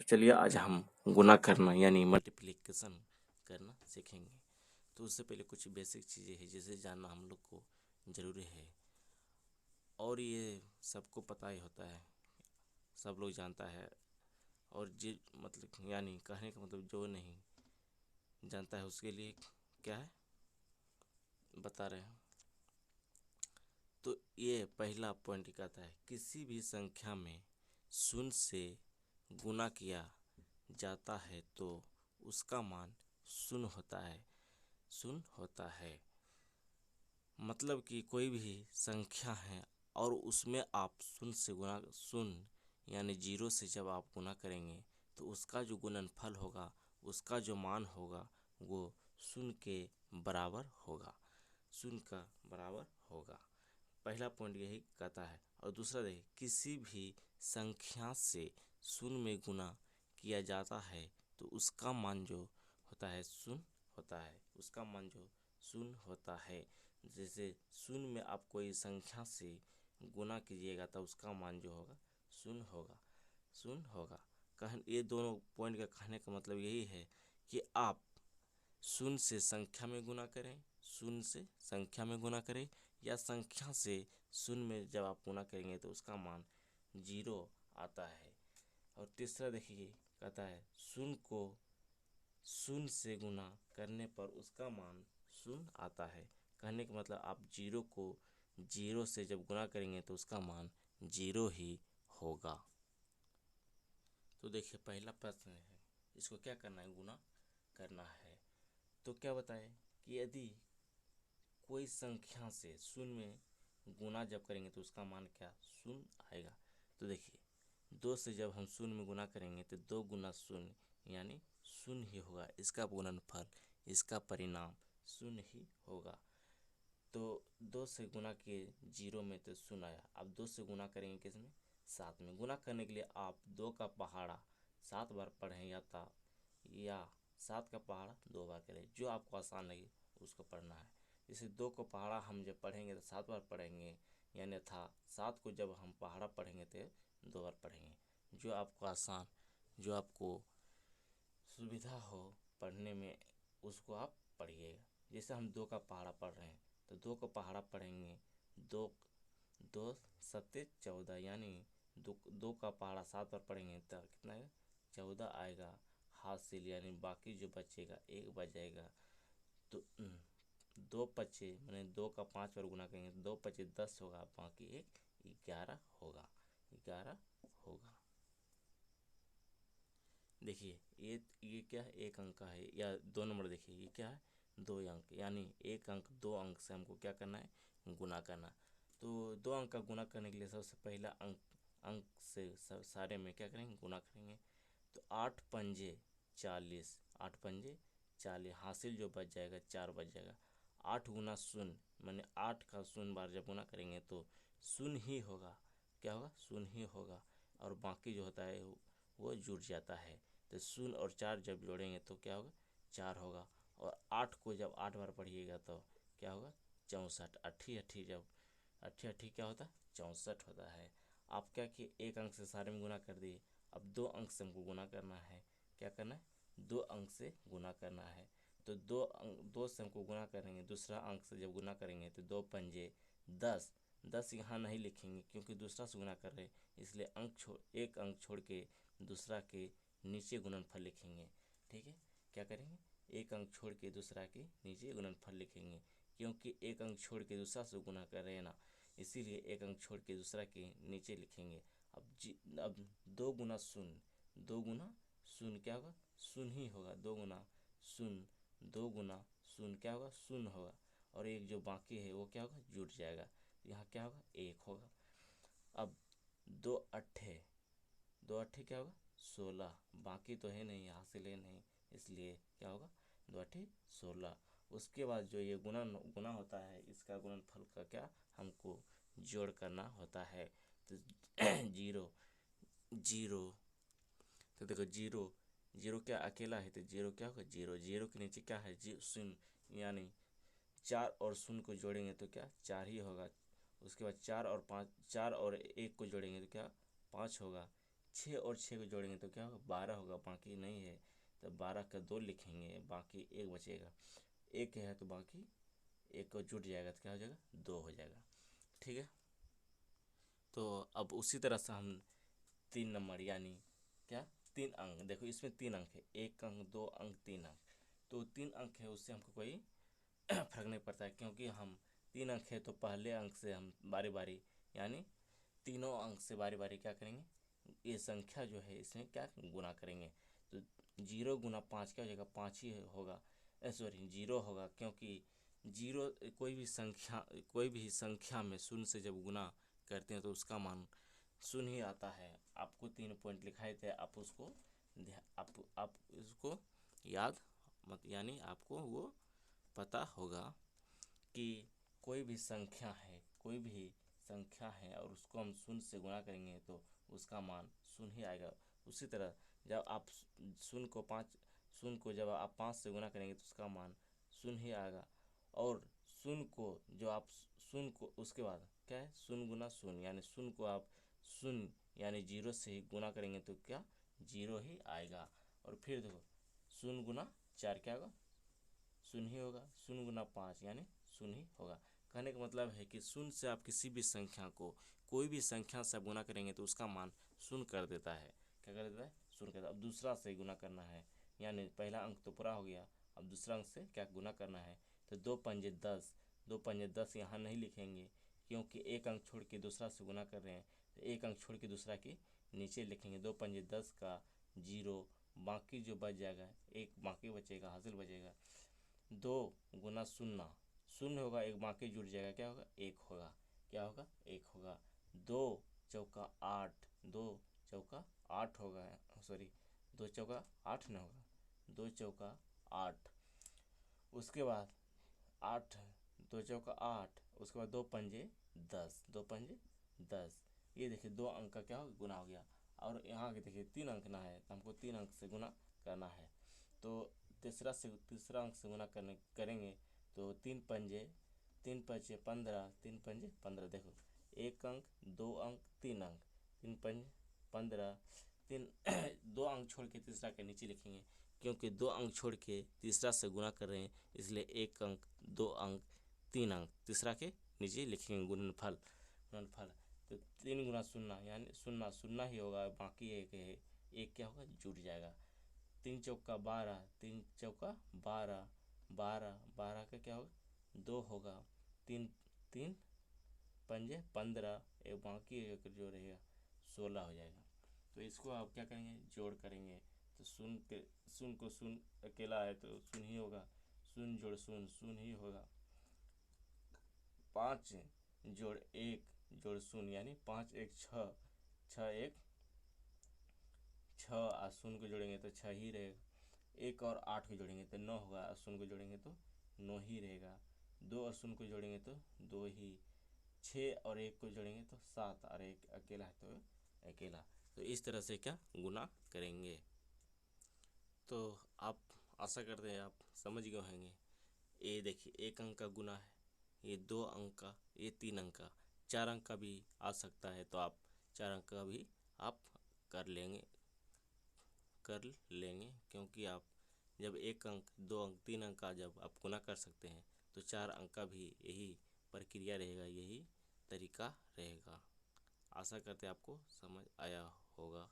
चलिए आज हम गुना करना यानी मल्टीप्लिकेशन करना सीखेंगे। तो उससे पहले कुछ बेसिक चीज़ें हैं जिसे जानना हम लोग को ज़रूरी है, और ये सबको पता ही होता है, सब लोग जानता है। और मतलब यानी कहने का मतलब जो नहीं जानता है उसके लिए क्या है बता रहे हैं। तो ये पहला पॉइंट कहता है किसी भी संख्या में शून्य से गुना किया जाता है तो उसका मान शून्य होता है। शून्य होता है मतलब कि कोई भी संख्या है और उसमें आप शून्य से गुना, शून्य यानी जीरो से जब आप गुना करेंगे तो उसका जो गुणनफल होगा, उसका जो मान होगा वो शून्य के बराबर होगा, शून्य का बराबर होगा। पहला पॉइंट यही कहता है। और दूसरा देखिए, किसी भी संख्या से शून्य में गुना किया जाता है तो उसका मान जो होता है शून्य होता है, उसका मान जो शून्य होता है। जैसे शून्य में आप कोई संख्या से गुना कीजिएगा तो उसका मान जो होगा शून्य होगा, शून्य होगा। ये दोनों पॉइंट का कहने का मतलब यही है कि आप शून्य से संख्या में गुना करें, शून्य से संख्या में गुना करें, या संख्या से शून्य में जब आप गुना करेंगे तो उसका मान जीरो आता है। और तीसरा देखिए कहता है शून्य को शून्य से गुना करने पर उसका मान शून्य आता है। कहने का मतलब आप जीरो को जीरो से जब गुना करेंगे तो उसका मान जीरो ही होगा। तो देखिए पहला प्रश्न है, इसको क्या करना है, गुना करना है। तो क्या बताए कि यदि कोई संख्या से शून्य में गुना जब करेंगे तो उसका मान क्या शून्य आएगा। तो देखिए दो से जब हम शून्य में गुना करेंगे तो दो गुना शून्य यानी शून्य ही होगा, इसका गुणनफल, इसका परिणाम शून्य ही होगा। तो दो से गुना किए जीरो में तो शून्य आया। अब दो से गुना करेंगे किसमें, सात में। गुना करने के लिए आप दो का पहाड़ा 7 बार पढ़ें या 7 का पहाड़ा 2 बार करें, जो आपको आसान लगे उसको पढ़ना है। जैसे 2 को पहाड़ा हम जब पढ़ेंगे तो 7 बार पढ़ेंगे, यानी था 7 को जब हम पहाड़ा पढ़ेंगे तो 2 बार पढ़ेंगे। जो आपको आसान, जो आपको सुविधा हो पढ़ने में उसको आप पढ़िएगा। जैसे हम 2 का पहाड़ा पढ़ रहे हैं तो 2 का पहाड़ा पढ़ेंगे, दो दो सत्ते 14 यानी दो का पहाड़ा 7 बार पढ़ेंगे तो कितना आएगा 14 आएगा। हासिल यानी बाकी जो बचेगा 1 बच जाएगा। तो 2 पचे मैंने 2 का 5 बार गुना करेंगे तो 2 पचे 10 होगा, बाकी 1 11 होगा, 11 होगा। देखिए ये क्या है, एक अंक का है, या 2 नंबर देखिए ये क्या है 2 अंक, यानी एक अंक 2 अंक से हमको क्या करना है गुना करना। तो 2 अंक का गुना करने के लिए सबसे पहला अंक अंक से सारे में क्या करेंगे गुना करेंगे। तो 8 पंजे 40, 8 पंजे 40, हासिल जो बच जाएगा 4 बच जाएगा। 8 गुना शून्य मैंने 8 का शून्य बार जब गुना करेंगे तो शून्य ही होगा, क्या होगा शून्य ही होगा, और बाकी जो होता है वो जुड़ जाता है। तो शून्य और 4 जब जोड़ेंगे तो क्या होगा 4 होगा। और 8 को जब 8 बार पढ़िएगा तो क्या होगा 64, अट्ठी अट्ठी जब अट्ठी अट्ठी क्या होता है 64 होता है। आप क्या कि एक अंक से सारे में गुना कर दिए, अब 2 अंक से हमको गुना करना है। क्या करना है 2 अंक से गुना करना है। तो 2 से हमको गुना करेंगे, दूसरा अंक से जब गुना करेंगे तो 2 पंजे 10, 10 यहाँ नहीं लिखेंगे क्योंकि दूसरा से गुना कर रहे हैं, इसलिए एक अंक छोड़ के दूसरा के नीचे गुणनफल लिखेंगे। ठीक है, क्या करेंगे एक अंक छोड़ के दूसरा के नीचे गुणनफल लिखेंगे, क्योंकि एक अंक छोड़ के दूसरा से गुना कर रहे हैं ना, इसीलिए एक अंक छोड़ के दूसरा के नीचे लिखेंगे। अब 2 गुना शून्य, 2 गुना शून्य क्या होगा शून्य ही होगा। 2 गुना शून्य, 2 गुना शून्य क्या होगा शून्य होगा, और एक जो बाकी है वो क्या होगा जुड़ जाएगा, यहाँ क्या होगा 1 होगा। अब 2 अट्ठे, 2 अट्ठे क्या होगा 16, बाकी तो है नहीं, हासिल है नहीं, इसलिए क्या होगा 2 अट्ठे 16। उसके बाद जो ये गुना होता है, इसका गुणनफल का क्या हमको जोड़ करना होता है। तो जीरो जीरो, तो देखो जीरो जीरो क्या अकेला है तो जीरो क्या होगा जीरो, जीरो के नीचे क्या है शून्य, यानी 4 और शून्य को जोड़ेंगे तो क्या 4 ही होगा। उसके बाद 4 और 1 को जोड़ेंगे तो क्या 5 होगा। 6 और 6 को जोड़ेंगे तो क्या होगा 12 होगा, बाकी नहीं है तो 12 का 2 लिखेंगे, बाकी 1 बचेगा, 1 है तो बाकी 1 को जुट जाएगा तो क्या हो जाएगा 2 हो जाएगा। ठीक है, तो अब उसी तरह से हम 3 नंबर यानी क्या 3 अंक, देखो इसमें 3 अंक है, 1 अंक 2 अंक 3 अंक, तो 3 अंक है उससे हमको कोई फर्क नहीं पड़ता है, क्योंकि हम 3 अंक है तो पहले अंक से हम बारी बारी यानी तीनों अंक से बारी बारी क्या करेंगे, ये संख्या जो है इसमें क्या गुना करेंगे, तो 0 गुना 5 क्या हो जाएगा 5 ही होगा, सॉरी 0 होगा, क्योंकि 0 कोई भी संख्या में शून्य से जब गुना करते हैं तो उसका मान शून्य ही आता है। आपको 3 पॉइंट लिखाए थे, आप उसको आप इसको याद मत, यानी आपको वो पता होगा कि कोई भी संख्या है और उसको हम शून्य से गुणा करेंगे तो उसका मान शून्य ही आएगा। उसी तरह जब आप शून्य को जब आप 5 से गुणा करेंगे तो उसका मान शून्य ही आएगा, और शून्य को उसके बाद क्या है शून्य गुना शून्य, यानी शून्य को आप शून्य यानी 0 से ही गुणा करेंगे तो क्या 0 ही आएगा। और फिर देखो शून्य गुना 4 क्या होगा शून्य ही होगा, शून्य गुना 5 यानी शून्य ही होगा। कहने का मतलब है कि शून्य से आप किसी भी संख्या को कोई भी संख्या से गुना करेंगे तो उसका मान शून्य कर देता है। क्या कर देता है शून्य कर देता है। अब दूसरा से गुना करना है, यानी पहला अंक तो पूरा हो गया, अब दूसरा अंक से क्या गुना करना है, तो 2 पंजे 10, 2 पंजे 10 यहाँ नहीं लिखेंगे क्योंकि एक अंक छोड़ के दूसरा से गुना कर रहे हैं, तो एक अंक छोड़ के दूसरा के नीचे लिखेंगे। 2 पंजे 10 का 0, बाकी जो बच जाएगा एक बाकी बचेगा, हासिल बचेगा। 2 गुना शून्य, शून्य होगा, एक बाकी जुड़ जाएगा, क्या होगा 1 होगा, क्या होगा 1 होगा। 2 चौका 8, 2 चौका 8 होगा, सॉरी 2 चौका 8 नहीं होगा, 2 चौका 8, उसके बाद 8, 2 चौका 8, उसके बाद 2 पंजे 10, 2 पंजे 10, ये देखिए 2 अंक का क्या हो गुना हो गया। और यहाँ के देखिए 3 अंक ना है तो हमको 3 अंक से गुना करना है, तो तीसरा अंक से गुना करेंगे तो 3 पंजे 15, 3 पंजे 15, देखो 1 अंक 2 अंक 3 अंक, 3 पंजे 15, 3 2 अंक छोड़ के तीसरा के नीचे लिखेंगे, क्योंकि 2 अंक छोड़ के तीसरा से गुना कर रहे हैं इसलिए 1 अंक 2 अंक 3 अंक तीसरा के नीचे लिखेंगे गुणनफल। तो 3 गुना शून्य यानी शून्य शून्य ही होगा, बाकी एक क्या होगा जुट जाएगा। 3 चौका 12, 3 चौका 12, 12 का क्या होगा 2 होगा, 3 पंजे 15, एक बाकी एक जो रहेगा 16 हो जाएगा। तो इसको आप क्या करेंगे जोड़ करेंगे, तो शून्य को शून्य अकेला है तो शून्य ही होगा, शून्य जोड़ शून्य शून्य ही होगा। 5 जोड़ 1 जोड़ शून्य यानी 5 1 6, 6 1 6, और शून्य को जोड़ेंगे तो 6 ही रहेगा। 1 और 8 को जोड़ेंगे तो 9 होगा, और शून्य को जोड़ेंगे तो 9 ही रहेगा। 2 और शून्य को जोड़ेंगे तो 2 ही। 6 और 1 को जोड़ेंगे तो 7, और 1 अकेला है तो अकेला। तो इस तरह से क्या गुना करेंगे। तो आप आशा करते हैं आप समझ गए होंगे। ये देखिए 1 अंक का गुना है, ये 2 अंक का, ये 3 अंक का, 4 अंक का भी आ सकता है, तो आप 4 अंक का भी आप कर लेंगे क्योंकि आप जब 1 अंक 2 अंक 3 अंक का जब आप गुना कर सकते हैं तो 4 अंक का भी यही प्रक्रिया रहेगा, यही तरीका रहेगा। आशा करते हैं आपको समझ आया होगा।